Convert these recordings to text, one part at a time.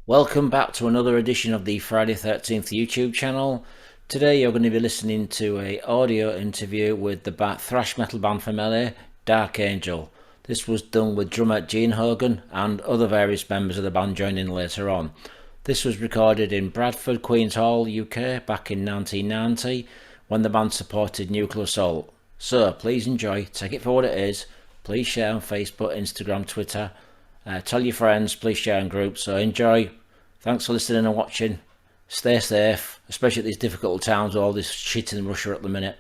Welcome back to another edition of the Friday 13th YouTube channel. Today you're going to be listening to a audio interview with the thrash metal band from LA, Dark Angel. This was done with drummer Gene Holgan and other various members of the band joining later on. This was recorded in Bradford, Queen's Hall, UK back in 1990 when the band supported Nuclear Assault. So please enjoy, take it for what it is. Please share on Facebook, Instagram, Twitter. Tell your friends, please share in groups. So enjoy. Thanks for listening and watching. Stay safe, especially at these difficult times with all this shit in Russia at the minute.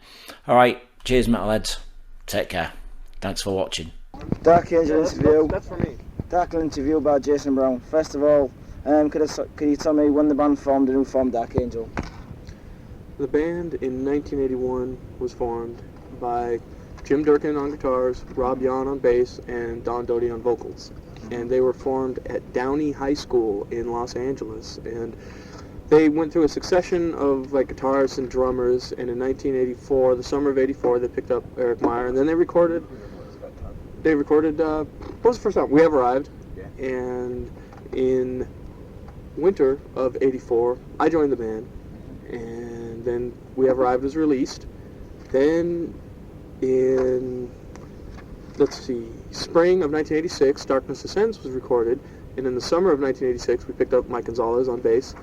Alright, cheers metalheads. Take care. Thanks for watching. Dark Angel interview. That's for me. Dark Angel interview by Jason Brown. First of all, could you tell me when the band formed and who formed Dark Angel? The band in 1981 was formed by Jim Durkin on guitars, Rob Yon on bass, and Don Doty on vocals. And they were formed at Downey High School in Los Angeles. And they went through a succession of guitarists and drummers. And in 1984, the summer of '84, they picked up Eric Meyer, and then they recorded. What was the first time? We Have Arrived. And in winter of '84, I joined the band, and then We Have Arrived was released. Then in spring of 1986, Darkness Ascends was recorded, and in the summer of 1986, we picked up Mike Gonzalez on bass,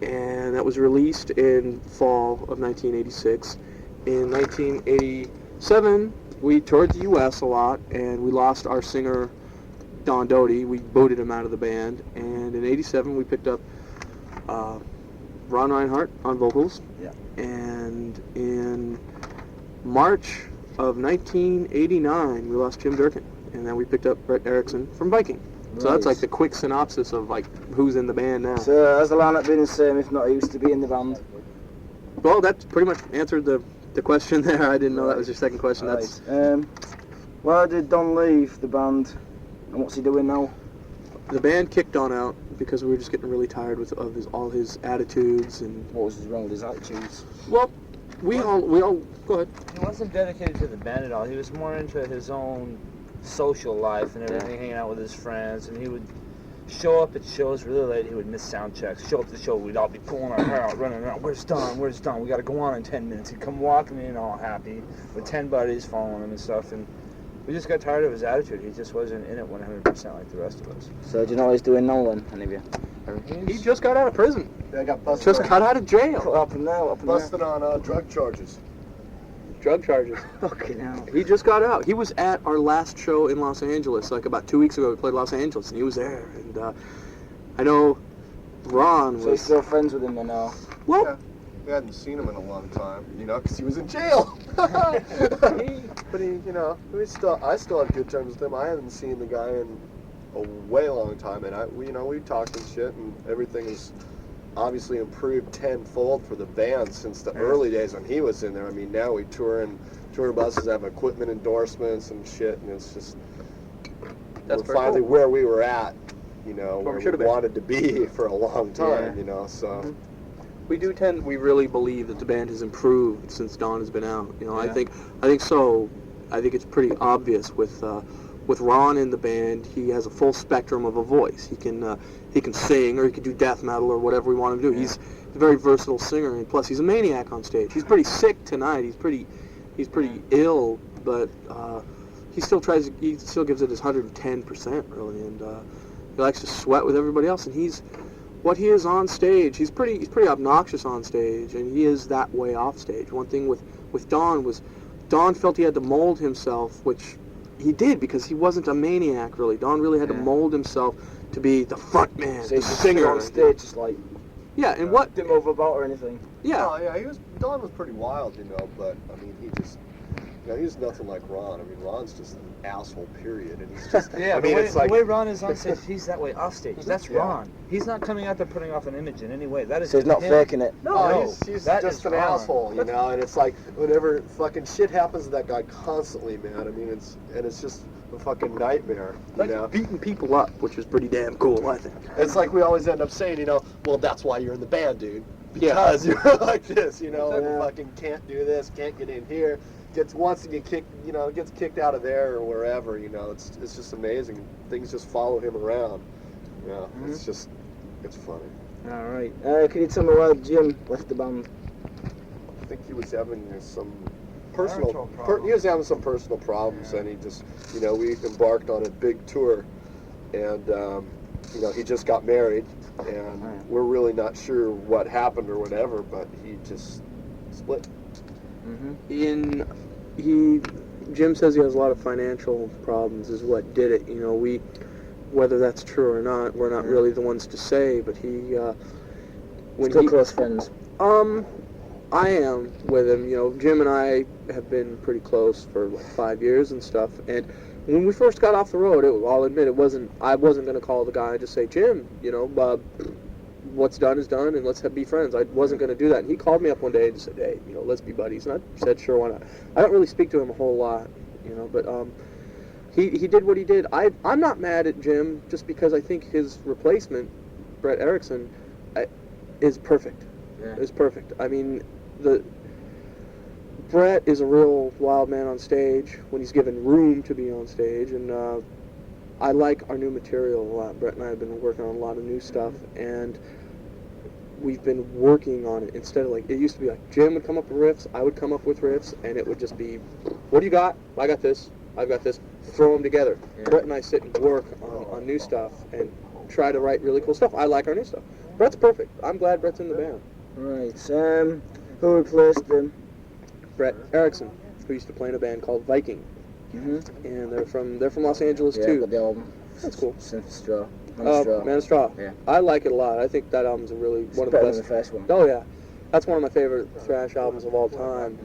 and that was released in fall of 1986. In 1987, we toured the U.S. a lot, and we lost our singer, Don Doty. We booted him out of the band, and in '87, we picked up Ron Reinhardt on vocals, and in March of 1989, we lost Jim Durkin, and then we picked up Brett Erickson from Viking. So that's like the quick synopsis of who's in the band now. So has the lineup been the same, if not who used to be in the band? Well, that pretty much answered the question there. I didn't know that was your second question. Right. That's Why did Don leave the band, and what's he doing now? the band kicked Don out because we were just getting really tired of all his attitudes and. What was wrong with his attitudes? Well, we all go ahead. He wasn't dedicated to the band at all. He was more into his own social life and everything, hanging out with his friends. And he would show up at shows really late. He would miss sound checks. Show up to the show, we'd all be pulling our hair out, running around. Where's Don? Where's Don? We got to go on in 10 minutes. He'd come walking in all happy with 10 buddies following him and stuff. And we just got tired of his attitude. He just wasn't in it 100% like the rest of us. So do you know what he's doing now then, any of you? He just got out of prison. They got busted. Just got out of jail. Up and now, up and Busted on drug charges. Drug charges. Okay, now. He just got out. He was at our last show in Los Angeles, about 2 weeks ago. We played Los Angeles, and he was there. And I know Ron was. So you're still friends with him then now? Well, Yeah. We hadn't seen him in a long time, because he was in jail. But I still have good terms with him. I haven't seen the guy in a way long time, and we talked and shit, and everything has obviously improved tenfold for the band since the early days when he was in there. I mean, now we tour buses have equipment endorsements and shit, and it's just That's we're very finally cool. where we were at, where should've we been. wanted to be for a long time, Yeah. so. we really believe that the band has improved since Don has been out. I Yeah. think so. I think it's pretty obvious with Ron in the band. He has a full spectrum of a voice. He can sing, or he can do death metal, or whatever we want him to do. Yeah. He's a very versatile singer, and plus he's a maniac on stage. He's pretty sick tonight. He's pretty ill, but he still gives it his 110% really, and he likes to sweat with everybody else. And what he is on stage, he's pretty obnoxious on stage, and he is that way off stage. One thing with Don was, Don felt he had to mold himself, which he did because he wasn't a maniac really. Don really had to mold himself to be the front man, So the he's just singer on stage, just Yeah, and what? didn't move about or anything. Yeah, Oh, yeah, Don was pretty wild, but, I mean, he's nothing like Ron. I mean, Ron's just an asshole, period, and he's just, Yeah, I mean, it's like, the way Ron is on stage, he's that way off stage. That's Yeah. Ron. He's not coming out there putting off an image in any way. That is So he's not him. faking it. no, he's that just is an Ron. asshole, and it's like, whenever fucking shit happens to that guy constantly, man, I mean, it's just a fucking nightmare, beating people up, which is pretty damn cool, I think. It's like we always end up saying, well, that's why you're in the band, dude. Yeah. Because you're like this, and fucking can't do this, can't get in here, wants to get kicked, gets kicked out of there or wherever, it's just amazing. Things just follow him around. It's just It's funny. All right. Can you tell me why Jim left the band? I think he was having some Marital he was having some personal problems, and he just, we embarked on a big tour, and he just got married, and we're really not sure what happened or whatever, but he just split. Jim says he has a lot of financial problems is what did it. Whether that's true or not, we're not really the ones to say, but Still close friends. I am with him. Jim and I have been pretty close for like 5 years and stuff. And when we first got off the road, I'll admit I wasn't going to call the guy and just say, Jim, what's done is done, and let's be friends. I wasn't going to do that. And he called me up one day and just said, hey, let's be buddies. And I said, sure, why not? I don't really speak to him a whole lot, but he did what he did. I'm not mad at Jim just because I think his replacement, Brett Erickson, is perfect. Yeah. Is perfect. I mean, Brett is a real wild man on stage when he's given room to be on stage, and I like our new material a lot. Brett and I have been working on a lot of new stuff, and we've been working on it instead of like, it used to be like Jim would come up with riffs, I would come up with riffs, and it would just be, what do you got? I got this, I've got this, throw them together. Yeah. Brett and I sit and work on new stuff and try to write really cool stuff. I like our new stuff. Brett's perfect. I'm glad Brett's in the band. Right. Who replaced him? Brett Erickson, who used to play in a band called Viking, and they're from Los Angeles Yeah, too. got the album. That's cool. Synth Straw. Man of Straw. Man of Straw. Yeah. I like it a lot. I think that album's a really one of the Better best. than the first one. Oh yeah, that's one of my favorite thrash albums of all time.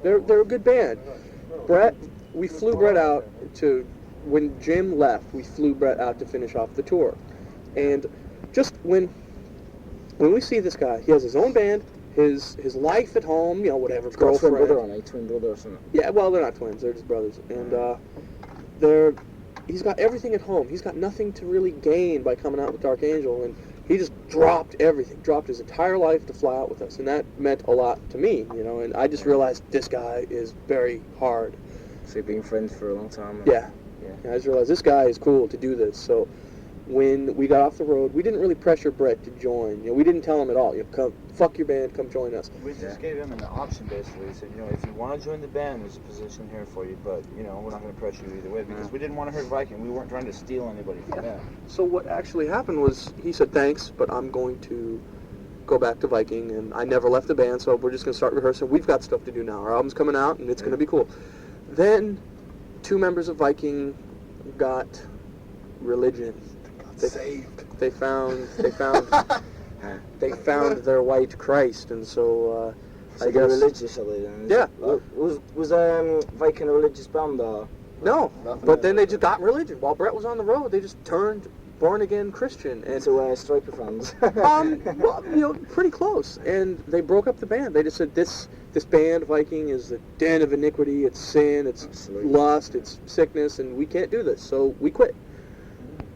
They're a good band. Brett, we flew Brett out to when Jim left. We flew Brett out to finish off the tour, and just when we see this guy, he has his own band. His life at home, whatever, He's got a twin girlfriend. brother on it, twin brother or something. Yeah, well, they're not twins. They're just brothers. And he's got everything at home. He's got nothing to really gain by coming out with Dark Angel. And he just dropped everything, dropped his entire life to fly out with us. And that meant a lot to me, And I just realized this guy is very hard. So you've been friends for a long time. Yeah. I just realized this guy is cool to do this. So when we got off the road, we didn't really pressure Brett to join. We didn't tell him at all. Come, fuck your band, come join us. We just gave him an option, basically. We said, if you want to join the band, there's a position here for you, but, we're not going to pressure you either way, because we didn't want to hurt Viking. We weren't trying to steal anybody from that. So what actually happened was, he said, thanks, but I'm going to go back to Viking, and I never left the band, so we're just going to start rehearsing. We've got stuff to do now. Our album's coming out, and it's going to be cool. Then, 2 members of Viking got religion. They found their white Christ, and so So I they're guess religious, are they then? Yeah. Was Viking a religious band or? no. But then they just got religion while Brett was on the road. They just turned born again Christian, and So Striker fans. well, pretty close. And they broke up the band. They just said this band Viking is the den of iniquity. It's sin. It's Absolutely. lust. It's sickness, and we can't do this. So we quit.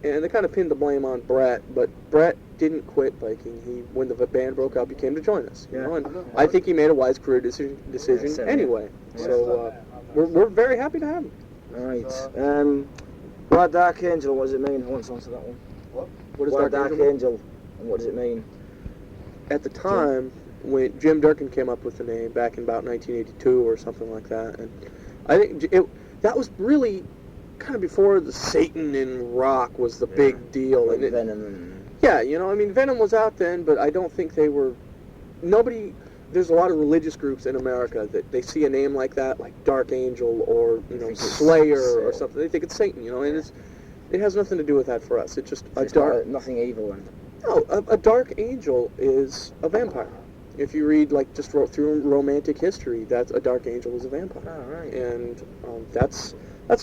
And they kind of pinned the blame on Brett, but Brett didn't quit Viking. When the band broke up, he came to join us. And I think he made a wise career decision anyway. So we're very happy to have him. All right. Why Dark Angel? What does it mean? I want to answer that one. What is Why Dark Dark Angel? Angel? And what does it mean? At the time, when Jim Durkin came up with the name back in about 1982 or something like that, and I think that was really kind of before the Satan in rock was the big deal. Like And Venom and... yeah, Venom was out then, but I don't think they were... There's a lot of religious groups in America that they see a name like that, like Dark Angel or, Slayer or something. They think it's Satan, and it has nothing to do with that for us. It's just It's not nothing evil and... No, a Dark Angel is a vampire. If you read, just through romantic history, that's a Dark Angel is a vampire. Oh, right. And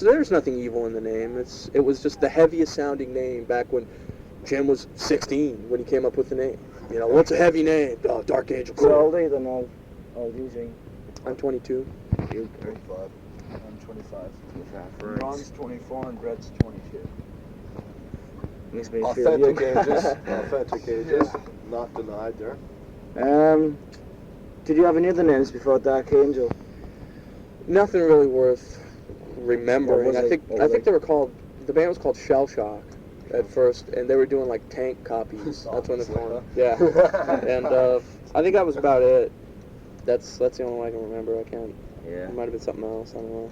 there's nothing evil in the name. It was just the heaviest sounding name back when Jim was 16 when he came up with the name. What's a heavy name? Oh, Dark Angel. So how old are you then? How old are you, Gene? I'm 22. You? 25. I'm 25. Right. Ron's 24 and Brett's 22. Makes me feel young. Authentic ages, not denied there. Did you have any other names before Dark Angel? Nothing really worth remembering. What was I it? think they were called. The band was called Shell Shock. at first, and they were doing like tank copies. That's when they formed. Yeah, and I think that was about it. That's the only one I can remember. I can't. Yeah. It might have been something else. I don't know.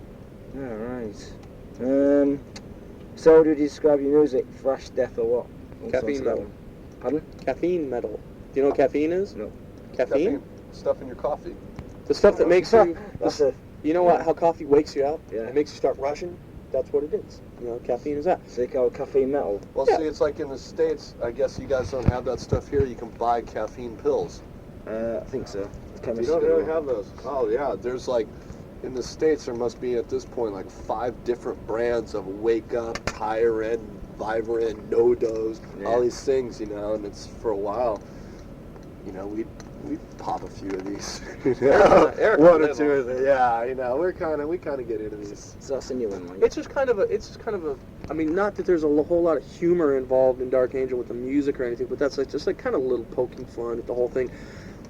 Alright. So how do you describe your music? Thrash, death, or what? Caffeine metal. Pardon? Caffeine metal. Do you know what caffeine is? No. Caffeine? Stuff in your coffee. The stuff that makes you. That's a... You know what? How coffee wakes you up? Yeah. It makes you start rushing. That's what it is. You know, caffeine is that. So they call it caffeine metal? Well, Yeah. see, it's like in the States, I guess you guys don't have that stuff here. You can buy caffeine pills. I think so. You don't really have those. Oh, yeah. There's like, in the States, there must be at this point like 5 different brands of Wake Up, Tyren, Vibrant, No-Dose, all these things, you know, and it's for a while, you know, we pop a few of these. You know? One or two of them. Yeah, you know, we kind of get into these. So that's a new one, like. It's just kind of a. I mean, not that there's a whole lot of humor involved in Dark Angel with the music or anything, but that's like just like kind of a little poking fun at the whole thing.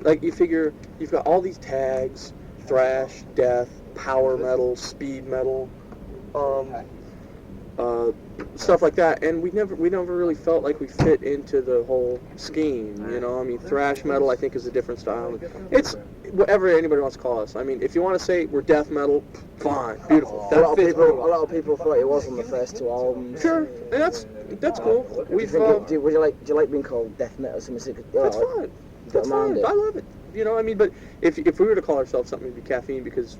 Like you figure you've got all these tags: thrash, death, power metal, speed metal, stuff like that, and we never really felt like we fit into the whole scheme. You know, I mean, thrash metal I think is a different style. It's whatever anybody wants to call us. I mean, if you want to say we're death metal, fine, beautiful. A lot of people thought it was on the first 2 albums. Sure, and that's cool. Would you like being called death metal? That's fine. That's fine. I love it. You know, I mean, but if we were to call ourselves something, it'd be caffeine because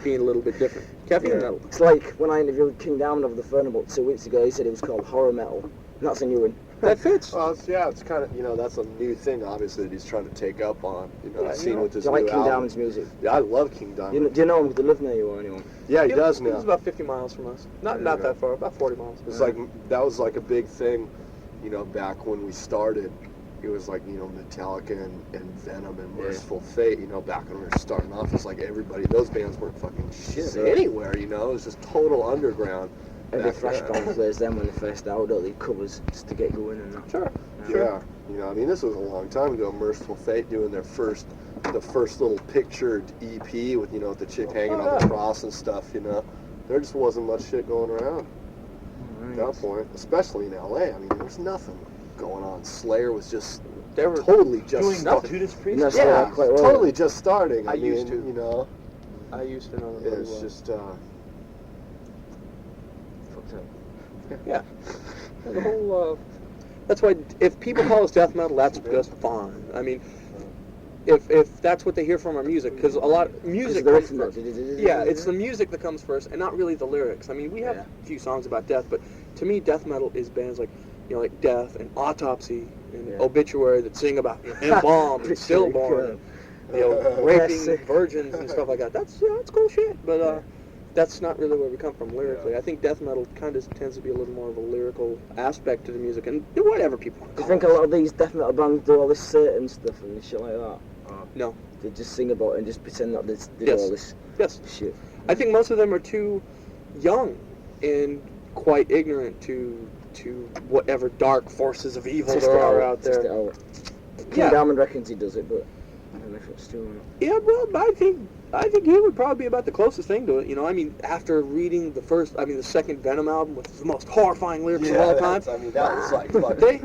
being a little bit different. Caffeine metal. It's like when I interviewed King Diamond over the phone about 2 weeks ago. He said it was called horror metal. And that's a new one. That fits. Well, it's kind of, you know, that's a new thing, obviously, that he's trying to take up on. You know, seeing with this Do you new like King album. Diamond's music? Yeah, I love King Diamond. Do you know him? Do they live near you or anyone? Yeah, he does now. He's about 50 miles from us. Not that far. About 40 miles. It's like that was like a big thing, you know, back when we started. It was like, you know, Metallica and Venom and Merciful Fate, you know, back when we were starting off. It's like everybody, those bands weren't fucking shit anywhere, you know. It was just total underground. Every thrash band plays them when they first out, don't they? Covers just to get going and that. Sure. Yeah. You know, I mean, this was a long time ago. Merciful Fate doing the first little pictured EP with, you know, with the chick hanging on the cross and stuff, you know. There just wasn't much shit going around at that point, especially in LA. I mean, there's nothing going on. Slayer was just totally just doing starting. Judas Priest. Yeah, quite well. Totally just starting. I mean, used to. you know, I used to know that. it's just Fucked up. Yeah. The whole. That's why if people call us death metal, that's just fine. I mean, if that's what they hear from our music, because a lot of music comes first. Yeah, it's the music that comes first, and not really the lyrics. I mean, we have a few songs about death, but to me, death metal is bands like, you know, like Death and Autopsy and Obituary that sing about, you know, Embalmed and Stillborn, and, you know, raping virgins and stuff like that. That's cool shit, but that's not really where we come from lyrically. I think death metal kind of tends to be a little more of a lyrical aspect to the music, and whatever people want to Do you think a lot of these death metal bands do all this Satan stuff and shit like that? No. They just sing about it and just pretend that they do all this shit. I think most of them are too young and quite ignorant to whatever dark forces of evil there are out there. King Diamond reckons he does it, but I don't know if it's true or not. Yeah, well, I think he would probably be about the closest thing to it. You know, I mean, after reading the second Venom album with the most horrifying lyrics of all time. I mean, that was like fucking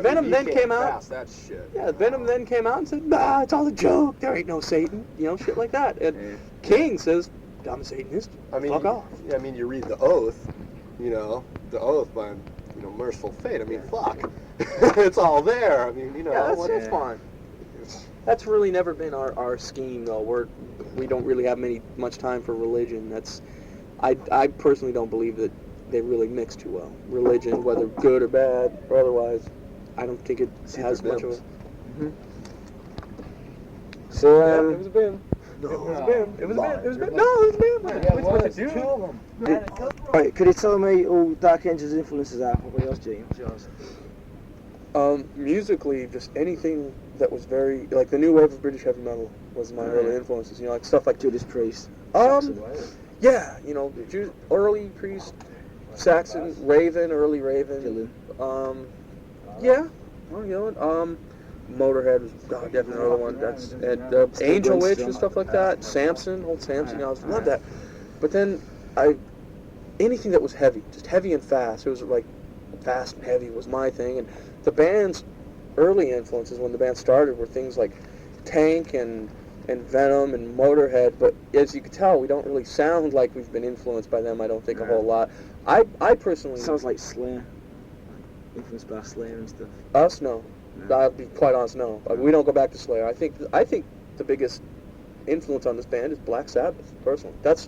Venom then came out. That shit. Yeah, Venom then came out and said, "Nah, it's all a joke. There ain't no Satan." You know, shit like that. And King says, "I'm a Satanist. I mean, fuck off." Yeah, I mean, you read The Oath, you know, The Oath by, you know, Merciful Fate. I mean, fuck. It's all there. I mean, you know. Yeah, that's fine. That's really never been our scheme, though. We don't really have much time for religion. I personally don't believe that they really mix too well. Religion, whether good or bad or otherwise, I don't think it has much of a... So, it was a band. No, it was a band. It was a band. It was a band. No, it was a band. Yeah, it was. Two of them. Right, could you tell me who Dark Angel's influences are? What else, Gene? What's yours? Musically, just anything that was very, like the new wave of British heavy metal was my early influences. You know, like stuff like Judas Priest. yeah, you know, early Priest, Saxon, Raven, early Raven. Yeah, well, you know, Motorhead was definitely another one. That's Angel Witch and stuff like that. Samson, old Samson, I always loved that. But then anything that was heavy, just heavy and fast. It was like fast and heavy was my thing. And the band's early influences when the band started were things like Tank and Venom and Motorhead, but as you can tell, we don't really sound like we've been influenced by them, I don't think, a whole lot. I personally... Sounds like Slayer. Influenced by Slayer and stuff. Us, no. I'll be quite honest, no. We don't go back to Slayer. I think the biggest influence on this band is Black Sabbath, personally. That's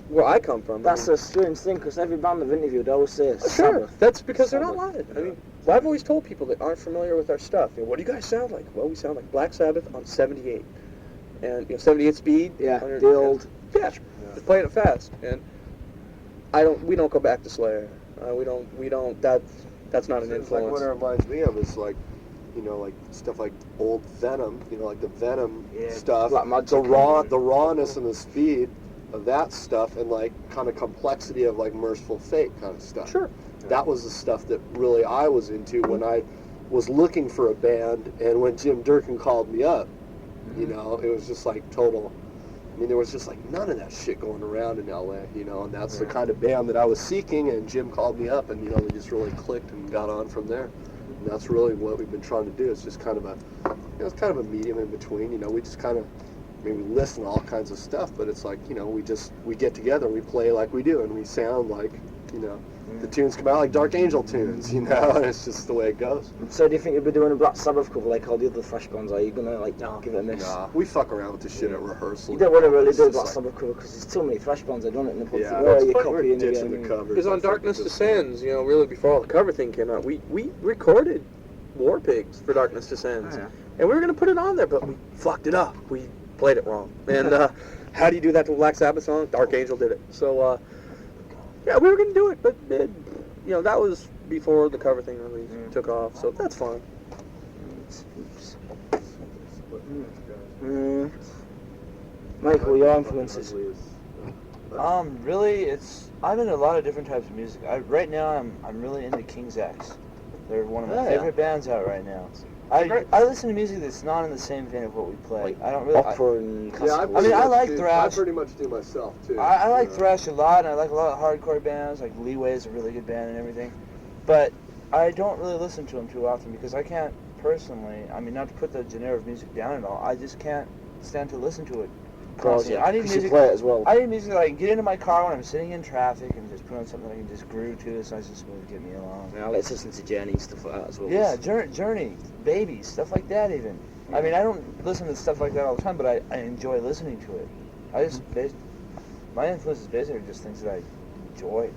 where I come from. That's a strange thing, because every band I've interviewed always says Sure, Sabbath. that's because they're not Sabbath. live. I mean, I've always told people that aren't familiar with our stuff, what do you guys sound like? Well, we sound like Black Sabbath on 78. And, 78 speed. Yeah, 100 the old... Yeah, just playing it fast. And we don't go back to Slayer. We don't, that's not an It's like influence. what it reminds me of is like, like stuff like old Venom, like the Venom stuff, Black Magic. the rawness and the speed of that stuff, and like kind of complexity of like Merciful Fate kind of stuff. Sure. That was the stuff that really I was into when I was looking for a band, and when Jim Durkin called me up, it was just like total. I mean, there was just like none of that shit going around in LA, and that's the kind of band that I was seeking, and Jim called me up, and we just really clicked and got on from there. And that's really what we've been trying to do. It's just kind of it's kind of a medium in between. We just kind of, we listen to all kinds of stuff, but it's like, we get together, we play like we do, and we sound like, the tunes come out like Dark Angel tunes, and it's just the way it goes. So do you think you'll be doing a Black Sabbath cover like all the other thrash bands? Are you going to give it a miss? Nah, we fuck around with the shit at rehearsal. You don't want to really It's do a just Black like- Sabbath cover because there's too many thrash bands that done it in the public. Yeah, Where that's are you why we're copying ditching again? the covers. Because I on think Darkness it's just- Descends, really before all the cover thing came out, we recorded War Pigs for Darkness Descends. Oh, yeah. And we were going to put it on there, but we fucked it up. We played it wrong. And how do you do that to a Black Sabbath song? Dark Angel did it. So, we were going to do it, but, that was before the cover thing really took off, so that's fine. Michael, your influences? Really, I'm into a lot of different types of music. Right now, I'm really into King's X. They're one of my favorite bands out right now. I listen to music that's not in the same vein of what we play. I don't really. Opera and classical. I like thrash. I pretty much do myself too. I like thrash a lot, and I like a lot of hardcore bands. Like Leeway is a really good band and everything, but I don't really listen to them too often because I can't personally. Not to put the genre of music down at all. I just can't stand to listen to it. Yeah. I need You music. play it as well. I need music that I can get into my car when I'm sitting in traffic and just put on something I can just groove to. It's nice and smooth to get me along. Yeah, let's listen to Journey and stuff like that as well. Yeah, Journey, Babies, stuff like that even. I don't listen to stuff like that all the time, but I enjoy listening to it. My influence is basically just things that I enjoy,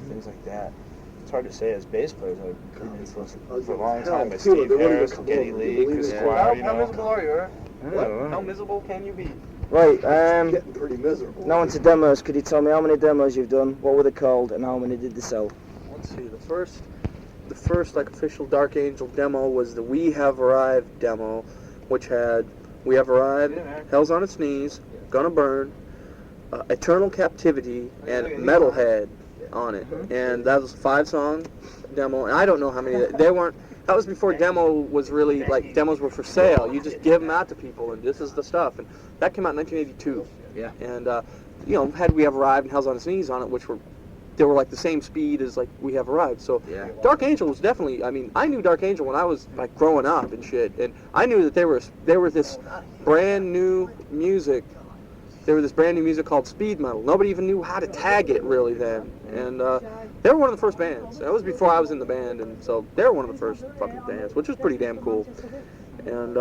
things like that. It's hard to say as bass players. I've been influenced for a long time by Steve Harris, Geddy Lee, Chris Squire, How miserable are you, Eric? Yeah. How miserable can you be? Right, Getting pretty miserable. now on to demos. Could you tell me how many demos you've done, what were they called, and how many did they sell? Let's see. The first official Dark Angel demo was the We Have Arrived demo, which had We Have Arrived, Hell's on Its Knees, Gonna Burn, Eternal Captivity, and Metalhead on it. And that was a 5-song demo. And I don't know how many. They weren't. That was before demo was really like demos were for sale. You just give them out to people, and this is the stuff. And that came out in 1982. Yeah. And had We Have Arrived and Hell's on Its Knees on it, which they were like the same speed as like We Have Arrived. So Yeah. Dark Angel was definitely. I knew Dark Angel when I was like growing up and shit, and I knew that they were this brand new music. They were this brand new music called speed metal. Nobody even knew how to tag it really then, and they were one of the first bands. That was before I was in the band, and so they were one of the first fucking bands, which was pretty damn cool. And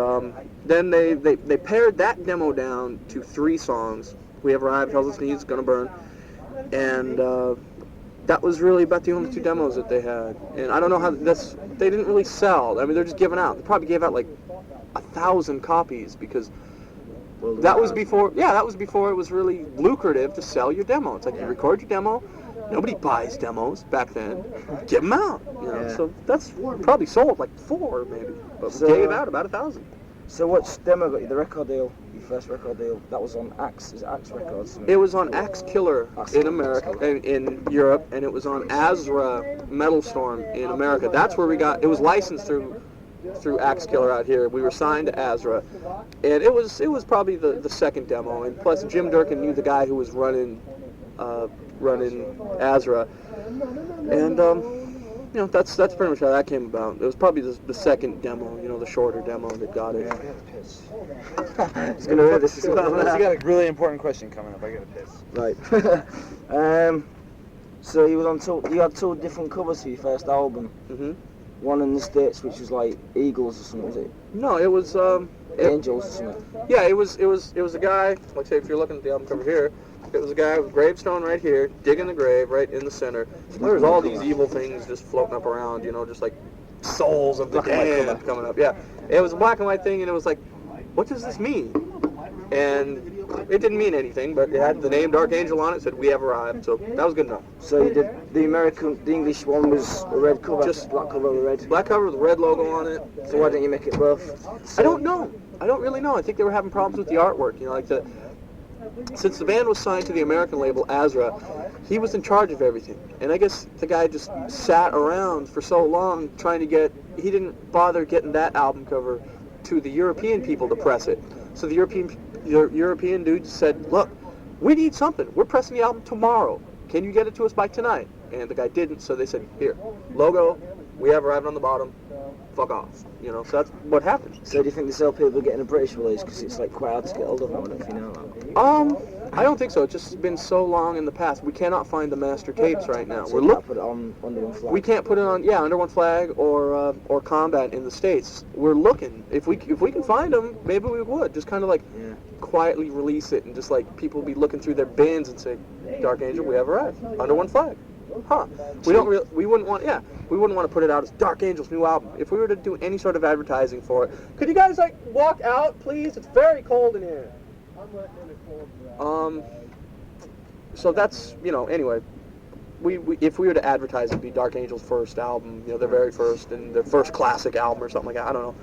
then they pared that demo down to 3 songs. We Have Arrived, Hell's on Its Knees, Gonna Burn, and that was really about the only 2 demos that they had. And I don't know how they didn't really sell. They're just giving out. They probably gave out like 1,000 copies because that was before it was really lucrative to sell your demo. It's like you record your demo. Nobody buys demos back then. Give them out. Yeah. So that's probably sold like 4 maybe, but So- we gave out about 1,000. So which demo got you the record deal, your first record deal? That was on Axe, is it Axe Records? It was on Axe Killer in America, in Europe, and it was on Azra Metal Storm in America. That's where we got. It was licensed through Axe Killer out here. We were signed to Azra, and it was probably the second demo. And plus, Jim Durkin knew the guy who was running Azra, and you know, that's pretty much how that came about. It was probably the second demo, you know, the shorter demo that got it. I gotta piss. He's going to hear this as well. Unless you got a really important question coming up, I gotta piss. Right. So you was on two. You had two different covers for your first album. Hmm. One in the States, which was like Eagles or something, was it? No, it was Angels or something. yeah, it was a guy. Like say, if you're looking at the album cover here, it was a guy with a gravestone right here, digging the grave right in the center. There's all these evil things just floating up around, you know, just like souls of the Black and white dead cover. coming up. Yeah, it was a black and white thing, and it was like, what does this mean? And it didn't mean anything, but it had the name Dark Angel on it. Said we have arrived, so that was good enough. So you did the English one was a red cover, Just black cover with red. Black cover with a red logo on it. So why didn't you make it both? I don't know. I don't really know. I think they were having problems with the artwork. You know, like since the band was signed to the American label Azra, he was in charge of everything. And I guess the guy just sat around for so long trying to get. He didn't bother getting that album cover to the European people to press it. So the European dude said, "Look, we need something. We're pressing the album tomorrow. Can you get it to us by tonight?" And the guy didn't. So they said, "Here, logo. We have arrived on the bottom. Fuck off." You know, so that's what happened. So do you think this LP will be getting a British release? Because it's like quite hard to get hold of one, if you know that. I don't think so. It's just been so long in the past. We cannot find the master tapes right now. So We're you can't looking. put it on under one flag. We can't put it on, under one flag or Combat in the States. We're looking. If we can find them, maybe we would. Just kind of like quietly release it and just like people be looking through their bins and say, Dark Angel, we have arrived under one flag. Huh? We wouldn't want to put it out as Dark Angel's new album. If we were to do any sort of advertising for it, could you guys like walk out, please? It's very cold in here. So that's, anyway, we if we were to advertise, it'd be Dark Angel's first album, their very first and their first classic album or something like that. I don't know.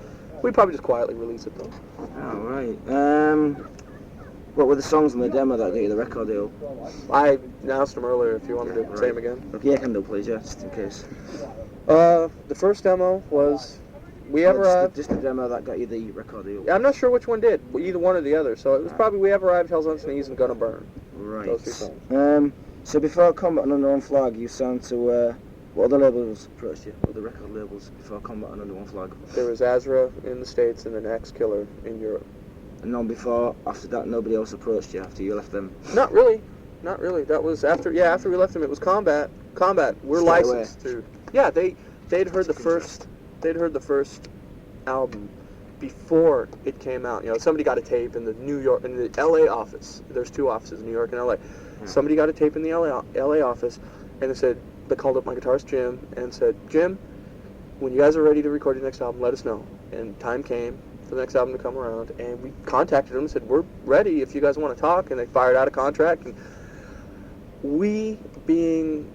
We'd probably just quietly release it though. Oh, right. What were the songs on the demo that got you the record deal? I announced them earlier. If you want me to say them again. Okay, yeah, I can do, please, yeah, just in case. The first demo was We Have Arrived. Just the demo that got you the record deal. I'm not sure which one did, either one or the other. So it was probably We Have Arrived, Hell's on Sneeze, and Gonna Burn. Right. Those 3 songs. So before Combat and Under One Flag, you signed to what other labels approached you? Other record labels before Combat and Under One Flag? There was Azra in the States and then X Killer in Europe. And then after that, nobody else approached you after you left them? Not really. That was after we left them. It was Combat. We're Straight licensed to. Yeah, they'd heard the first album before it came out. Somebody got a tape in the LA office. There's 2 offices in New York and LA. Somebody got a tape in the LA office, and they called up my guitarist Jim and said, Jim, when you guys are ready to record your next album, let us know. And time came for the next album to come around, and we contacted them and said, we're ready if you guys want to talk, and they fired out a contract. And we, being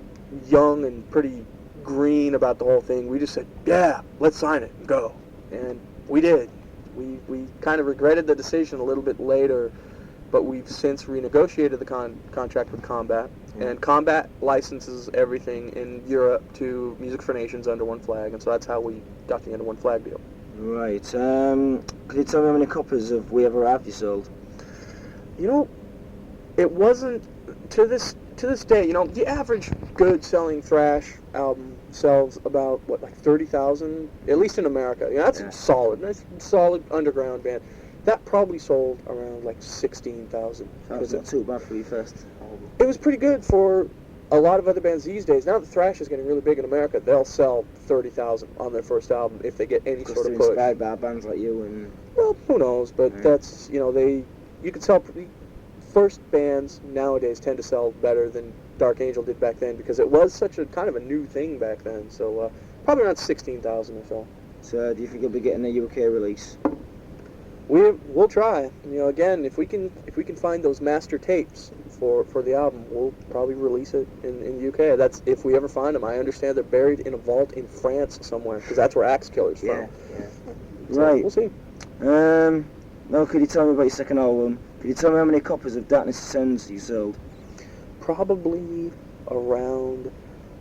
young and pretty green about the whole thing, we just said, yeah, let's sign it and go. And we did. We kind of regretted the decision a little bit later, but we've since renegotiated the contract with Combat, and Combat licenses everything in Europe to Music for Nations under one flag, and so that's how we got the Under One Flag deal. Right. Could you tell me how many copies of We Have Arrived you sold? It wasn't to this day. The average good selling thrash album sells about like 30,000, at least in America. That's solid. That's a solid underground band. That probably sold around like 16,000. That's not too bad for your first album. It was pretty good for a lot of other bands these days. Now that thrash is getting really big in America, they'll sell 30,000 on their first album if they get any sort of push. Inspired by bands like you and. Well, who knows? But that's you can sell. First bands nowadays tend to sell better than Dark Angel did back then because it was such a kind of a new thing back then. So probably around 16,000 or so. So do you think you'll be getting a UK release? We'll try. Again, if we can find those master tapes for the album, we'll probably release it in the UK. That's if we ever find them. I understand they're buried in a vault in France somewhere because that's where Axe Killer's from. Yeah. So Right. We'll see. Now, could you tell me about your second album? Could you tell me how many copies of Darkness Descends you sold? Probably around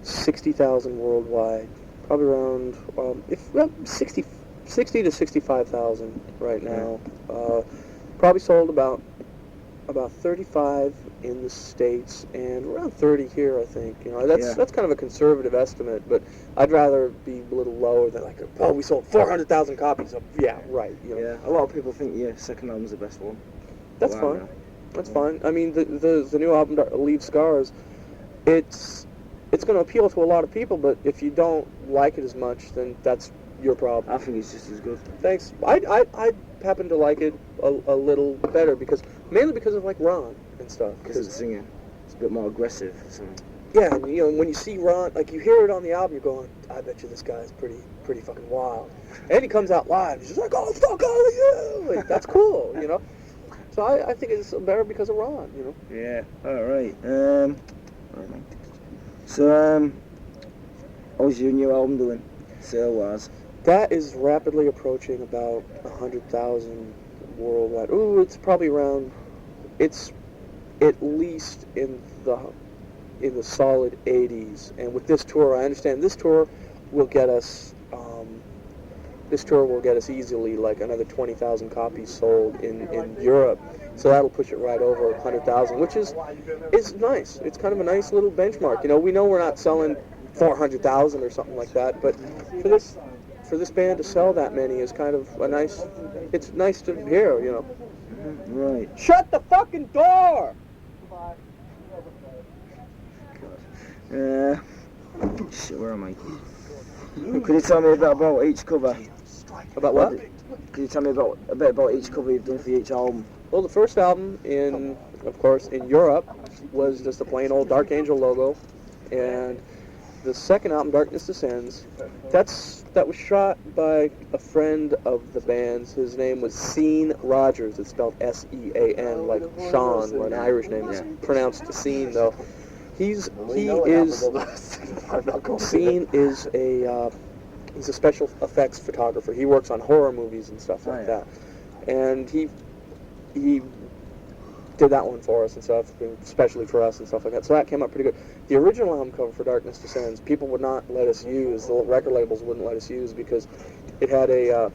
60,000 worldwide. Probably around 60 to 65,000 right now. Probably sold about about 35 in the States and around 30 here, I think. You know, that's kind of a conservative estimate, but I'd rather be a little lower than like, oh, we sold 400,000 copies of, yeah, right. You know. Yeah, a lot of people think your second album's the best one. That's fine. That's fine. I mean, the new album, Leave Scars, it's going to appeal to a lot of people, but if you don't like it as much, then that's your problem. I think it's just as good. Thanks. I happen to like it a little better mainly because of like Ron and stuff. Because of the singing. It's a bit more aggressive. So. Yeah, and you know, when you see Ron, like you hear it on the album, you're going, I bet you this guy's pretty fucking wild. And he comes out live, he's just like, oh, fuck all of you! Like, that's cool, you know? So I think it's better because of Ron, you know? Yeah, alright. So, how's your new album doing, sale-wise? That is rapidly approaching about 100,000 worldwide. Ooh, it's probably around, it's at least in the solid 80s. And with this tour, I understand this tour will get us easily like another 20,000 copies sold in Europe. So that'll push it right over 100,000, which is nice. It's kind of a nice little benchmark. You know, we know we're not selling 400,000 or something like that, but for this band to sell that many is kind of it's nice to hear, you know. Right. Shut the fucking door! Shit, where am I? Could you tell me a bit about each cover? About what? Could you tell me a bit about each cover you've done for each album? Well, the first album of course, in Europe was just a plain old Dark Angel logo, and the second album, Darkness Descends, that was shot by a friend of the band's. His name was Sean Rogers. It's spelled S-E-A-N, like Sean, or an Irish name. It's pronounced Sean, though. He's a special effects photographer. He works on horror movies and stuff like that. And he did that one for us and stuff, especially for us and stuff like that. So that came out pretty good. The original album cover for Darkness Descends, people would not let us use. The record labels wouldn't let us use because it had a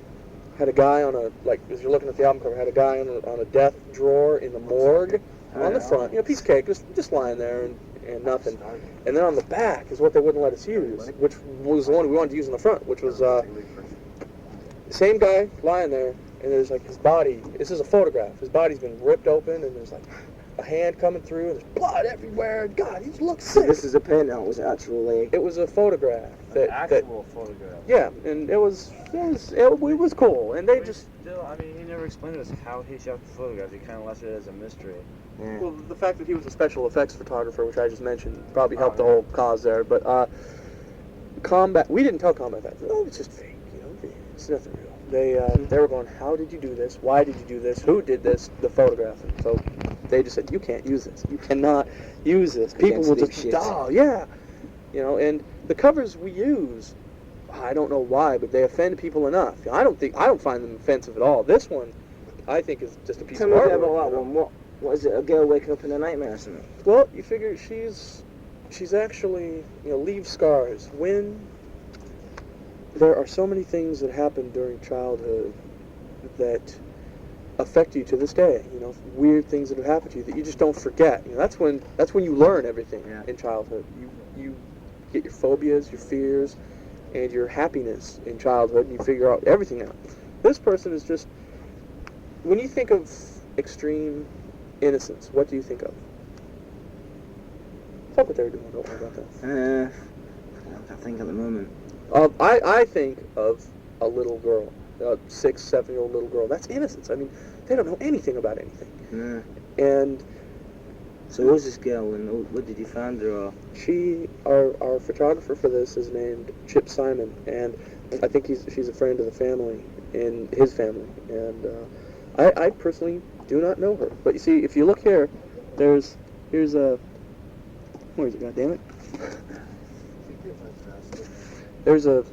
guy on as you're looking at the album cover, had a guy on a death drawer in the morgue on the front, you know, piece of cake, just lying there and nothing. And then on the back is what they wouldn't let us use, which was the one we wanted to use in the front, which was the same guy lying there. And there's like his body, this is a photograph, his body's been ripped open and there's like a hand coming through and there's blood everywhere. God, he looks sick. So this is a paint out, was it actually? It was a photograph. Actual photograph. Yeah, and it was cool. And they just... Still, I mean, he never explained to us how he shot the photograph. He kind of left it as a mystery. Yeah. Well, the fact that he was a special effects photographer, which I just mentioned, probably helped the whole cause there. But Combat, we didn't tell Combat that. Oh, it's just fake, you know, it's nothing real. They were going, how did you do this? Why did you do this? Who did this? The photograph. And so they just said, you can't use this. You cannot use this. People will just, yeah. You know, and the covers we use, I don't know why, but they offend people enough. I don't find them offensive at all. This one, I think, is just a piece of artwork. Tell me about that one. What is it? A girl waking up in a nightmare or something? Well, you figure she's actually, you know, leaves scars. When there are so many things that happen during childhood that affect you to this day, you know, weird things that have happened to you that you just don't forget. You know, that's when you learn everything in childhood. You get your phobias, your fears, and your happiness in childhood, and you figure out everything out. This person is just, when you think of extreme innocence, what do you think of? Fuck what they were doing, don't worry about that. I can't think at the moment. I think of a little girl, a 6-7-year-old little girl. That's innocence. I mean, they don't know anything about anything. And so who's this girl, and what did you find her? Or? Our photographer for this is named Chip Simon, and I think she's a friend of the family, in his family. And I personally do not know her. But you see, if you look here, here's a, where is it, goddammit? There's a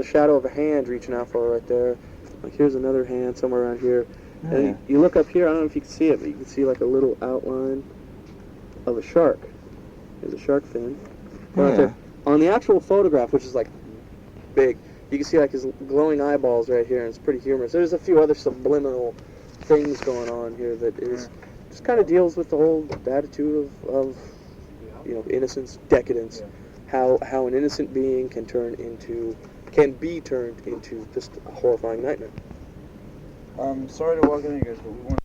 shadow of a hand reaching out for her right there. Like here's another hand somewhere around here. And you look up here, I don't know if you can see it, but you can see like a little outline of a shark. There's a shark fin. Right there. On the actual photograph, which is like big, you can see like his glowing eyeballs right here, and it's pretty humorous. There's a few other subliminal things going on here that is just kind of deals with the whole attitude of innocence, decadence, how an innocent being can be turned into just a horrifying nightmare. Sorry to walk in, guys, but we want.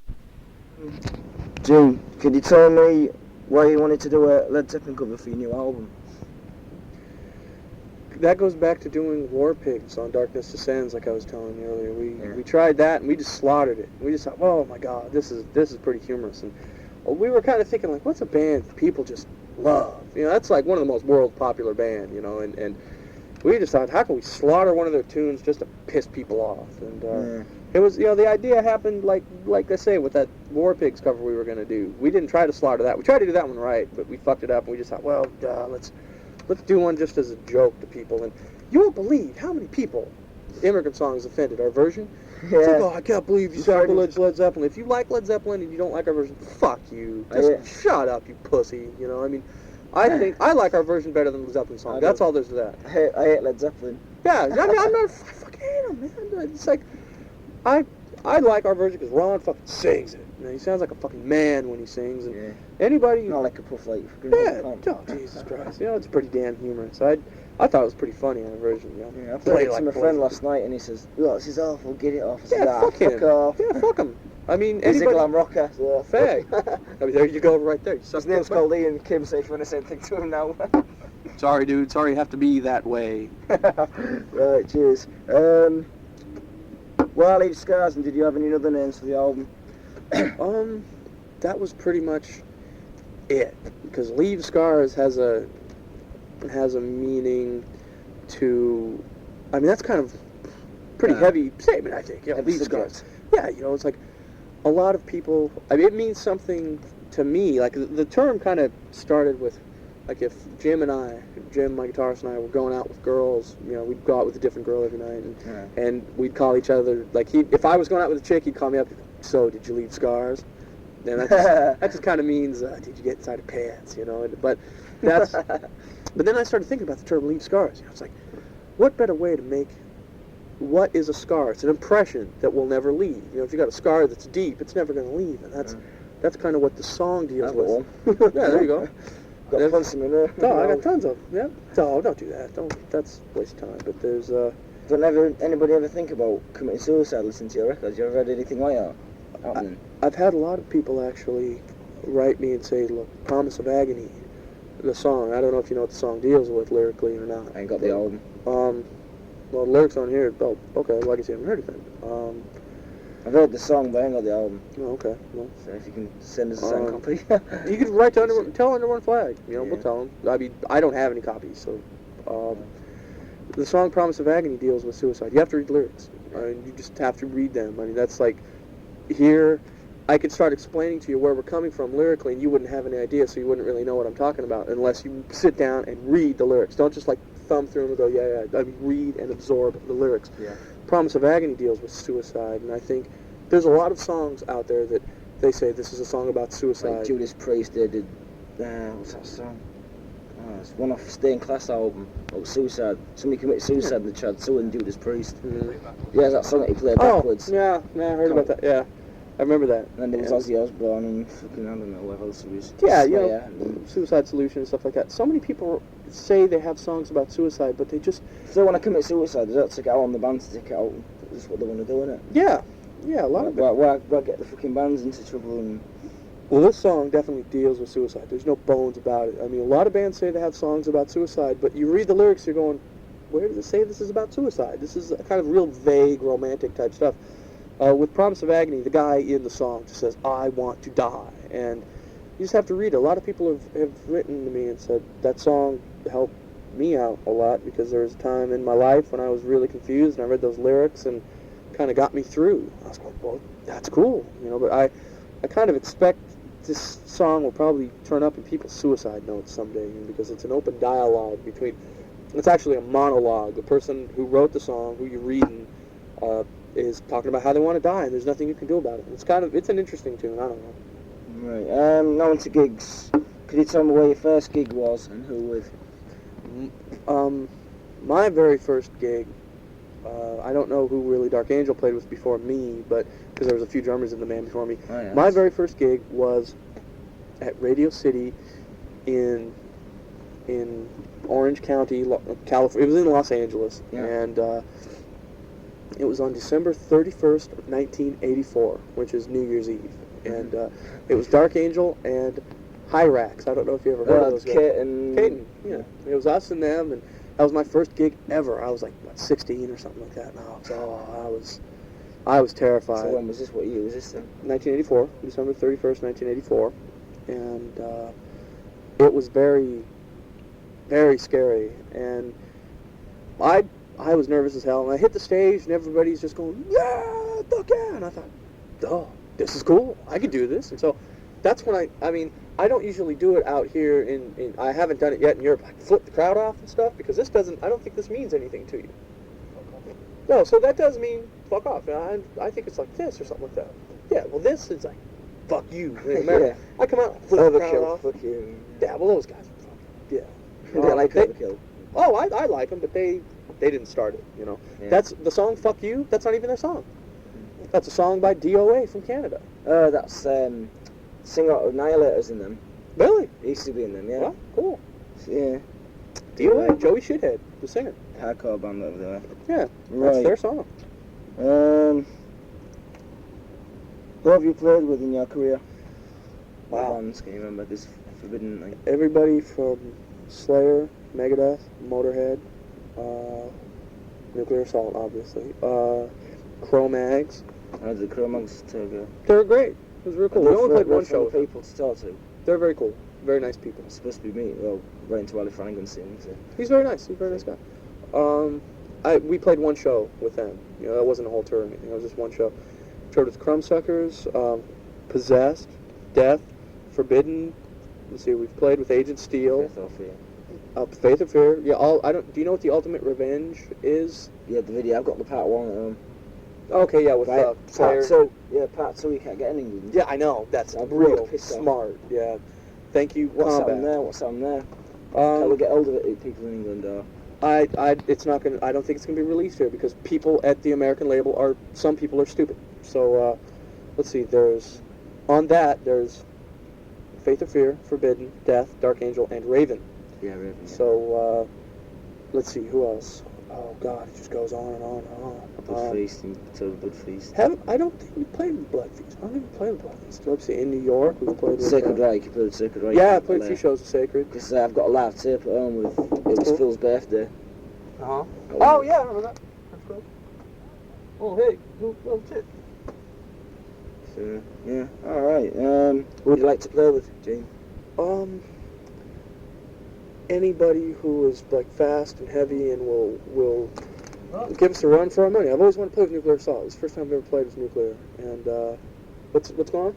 Gene, could you tell me why you wanted to do a Led Zeppelin cover for your new album? That goes back to doing War Pigs on Darkness Descends, like I was telling you earlier. We tried that and we just slaughtered it. We just thought, oh my God, this is pretty humorous. And we were kind of thinking, like, what's a band that people just love? That's like one of the most world popular band, and we just thought, how can we slaughter one of their tunes just to piss people off? And it was, the idea happened like I say with that War Pigs cover we were going to do. We didn't try to slaughter that. We tried to do that one right, but we fucked it up, and we just thought, well, let's do one just as a joke to people. And you won't believe how many people Immigrant Song has offended our version. Yeah. It's like, oh, I can't believe you sample Led Zeppelin. If you like Led Zeppelin and you don't like our version, fuck you. Just shut up, you pussy. I mean, I think I like our version better than Led Zeppelin's song. That's all there's to that. I hate Led Zeppelin. Yeah, I mean, I fucking hate him, man. It's like, I like our version because Ron fucking sings it. He sounds like a fucking man when he sings. And anybody... Not like a puff like... Yeah, oh, Jesus Christ. It's pretty damn humorous. I thought it was pretty funny on the version. I played it to my friend last night and he says, "Look, this is awful, get it off." I said, fuck off. Yeah, fuck him. I mean, he's anybody... a glam rocker. So. Fag. I mean, there you go, right there. His name's called Ian Kim, so if you want to say anything to him now. Sorry, dude. Sorry you have to be that way. Right, cheers. Well, Leave Scars, and did you have any other names for the album? That was pretty much it. Because Leave Scars has a meaning to... I mean, that's kind of pretty heavy statement, I think. Leave Scars. Yeah, it's like a lot of people... I mean, it means something to me. Like, the term kind of started with... Like, if Jim, my guitarist, and I were going out with girls, we'd go out with a different girl every night, and we'd call each other, like, if I was going out with a chick, he'd call me up, so, did you leave scars? And that just kind of means, did you get inside her pants, but that's, but then I started thinking about the term leave scars, it's like, what better way to make, what is a scar? It's an impression that will never leave, if you got a scar that's deep, it's never going to leave, and that's kind of what the song deals with. Yeah, there you go. Got tons of them in there. No, I got tons of them. Yeah. No, don't do that. That's a waste of time. But there's Don't anybody ever think about committing suicide listening to your records? You ever heard anything like that? I've had a lot of people actually write me and say, look, Promise of Agony, the song. I don't know if you know what the song deals with lyrically or not. I ain't got the album. Well, the lyrics on here. Oh, okay. Well, I guess you haven't heard anything. I've heard the song, but I ain't got the album. Oh, okay. Well, so if you can send us a signed copy. You can write to tell Under One Flag. We'll tell them. I mean, I don't have any copies, so. The song Promise of Agony deals with suicide. You have to read the lyrics. You just have to read them. I mean, that's like, here, I could start explaining to you where we're coming from lyrically, and you wouldn't have any idea, so you wouldn't really know what I'm talking about unless you sit down and read the lyrics. Don't just like thumb through them and go, yeah. I mean, read and absorb the lyrics. Yeah. Promise of Agony deals with suicide, and I think there's a lot of songs out there that they say this is a song about suicide. Like Judas Priest did, what's that song? It's one off Stained Class album about suicide. Somebody committed suicide in the Chad, so and Judas Priest. Mm-hmm. Yeah, that song that he played backwards. Yeah, I heard about that. Yeah, I remember that. And then there was Ozzy Osbourne and fucking, I don't know what else it was. Yeah, Suicide Solution and stuff like that. So many people say they have songs about suicide, but they just... If they want to commit suicide, they don't take it out on the band to take it out. That's what they want to do, isn't it? Yeah, a lot of it. Why get the fucking bands into trouble and... Well, this song definitely deals with suicide. There's no bones about it. I mean, a lot of bands say they have songs about suicide, but you read the lyrics, you're going, where does it say this is about suicide? This is kind of real vague, romantic type stuff. With Promise of Agony, the guy in the song just says, I want to die. And you just have to read it. A lot of people have written to me and said, that song helped me out a lot because there was a time in my life when I was really confused and I read those lyrics and kind of got me through. I was going, well, that's cool. But I kind of expect this song will probably turn up in people's suicide notes someday because it's an open dialogue between... It's actually a monologue. The person who wrote the song, who you're reading, is talking about how they want to die, and there's nothing you can do about it. It's an interesting tune. I don't know. Right. Now into gigs. Could you tell me where your first gig was and who with? My very first gig I don't know who really Dark Angel played with before me, but because there was a few drummers in the band before me. Oh, yeah. My very first gig was at Radio City in Orange County, California. It was in Los Angeles, Yeah. and it was on December 31st of 1984, which is New Year's Eve, and it was Dark Angel and Hyrax. I don't know if you ever heard of those guys. Caden, yeah. It was us and them, and that was my first gig ever. I was like, what, 16 or something like that. And I was terrified. So when was this? What year was this then? 1984, December 31st, 1984, and it was very, very scary. And I was nervous as hell. And I hit the stage, and everybody's just going, yeah, fuck yeah! And I thought, oh, this is cool. I could do this. And so that's when I don't usually do it out here in I haven't done it yet in Europe. I flip the crowd off and stuff because I don't think this means anything to you. No, so that does mean fuck off. I think it's like this or something like that. Yeah, well this is like, fuck you. Yeah. I come out and flip the crowd Overkill, off. fuck you. Yeah, well those guys are fucking, yeah. They like overkill. Oh, I like them, but they didn't start it, you know. Yeah. That's the song Fuck You, that's not even their song. That's a song by D.A.M from Canada. That's singer Annihilators in them. Really? He used to be in them, yeah. Well, cool. Yeah. D.A.M, Joey Shithead, the singer. Hardcore band over there. Yeah, Right. that's their song. Who have you played with in your career? Wow. What bands can you remember? This Forbidden, like... Everybody from Slayer, Megadeth, Motorhead, Nuclear Assault, obviously, Cro-Mags. How did the Chromags go? They were great. It was real cool. We only played one show. People to talk to. They're very cool. Very nice people. It's supposed to be me. Well, right into Ali Flanagan's scene, so... He's very nice. He's a very nice guy. We played one show with them. You know, that wasn't a whole tour or anything. It was just one show. Toured with Crumbsuckers, Possessed, Death, Forbidden. Let's see. We've played with Agent Steel. Faith or Fear. Faith or Fear. Yeah. Do you know what the Ultimate Revenge is? Yeah, the video. I've got the part one at home. Okay. Yeah. With Slayer. Part two. Yeah, part two you can't get in England. Yeah, I know. That's I'm real really pissed off. smart. Yeah. Thank you. What's Combat. happened there? What's happened there? Can we get hold of it, people in England, or... It's not gonna. I don't think it's gonna be released here because people at the American label some people are stupid. So let's see. There's Faith or Fear, Forbidden, Death, Dark Angel, and Raven. Yeah, Raven. Yeah. So let's see who else. Oh God, it just goes on and on and on. Blood Feast and Total Blood Feast. I don't think we played with Blood Feast. I don't think we played with Blood Feast. Let's see. In New York, we played with Sacred Reich. You played with Sacred Reich. Yeah, I played a few shows with Sacred. Because I've got a live tape at home with it was Phil's birthday. Oh yeah, I remember that. That's great. Oh hey, well shit. So yeah, all right. Who would you like to play with, Gene? Anybody who is like fast and heavy and will give us a run for our money. I've always wanted to play with Nuclear Assault. It's the first time I've ever played with Nuclear. And what's going on?